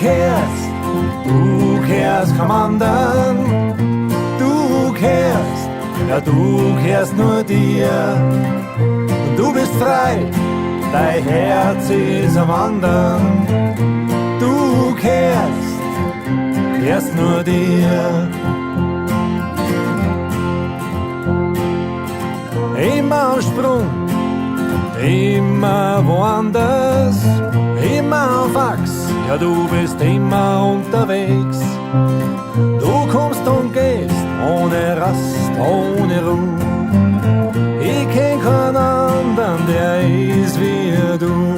kehrst kaum anderen. Du kehrst nur dir. Du bist frei, dein Herz ist am Wandern. Du kehrst nur dir. Immer am Sprung, immer woanders, immer auf Achs, ja du bist immer unterwegs. Du kommst und gehst, ohne Rast, ohne Ruhe. Ich kenn keinen anderen, der ist wie du.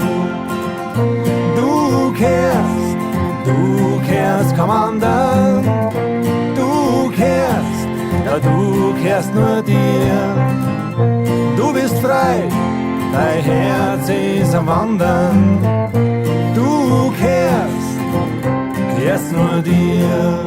Du kehrst kaum anderen. Du kehrst nur dir. Du bist frei, dein Herz ist am Wandern. Du kehrst nur dir.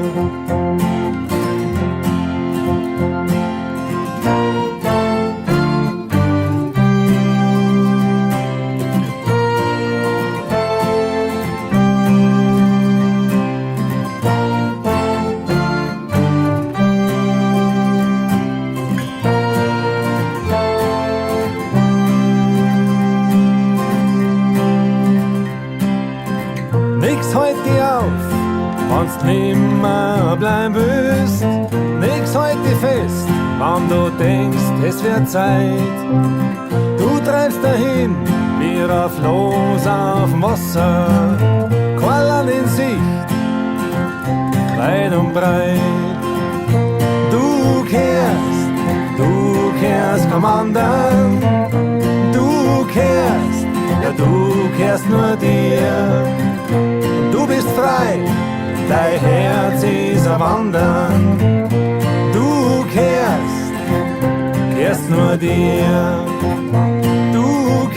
Wenn's nimmer bleiben willst, nix halt dich fest, wann du denkst, es wird Zeit. Du treibst dahin, wie ein Floß auf'm Wasser, kein Land in Sicht, weit und breit. Du kehrst kaum anderen. Du kehrst nur dir. Du bist frei, dein Herz ist am Wandern. Du kehrst nur dir. Du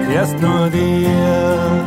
kehrst nur dir.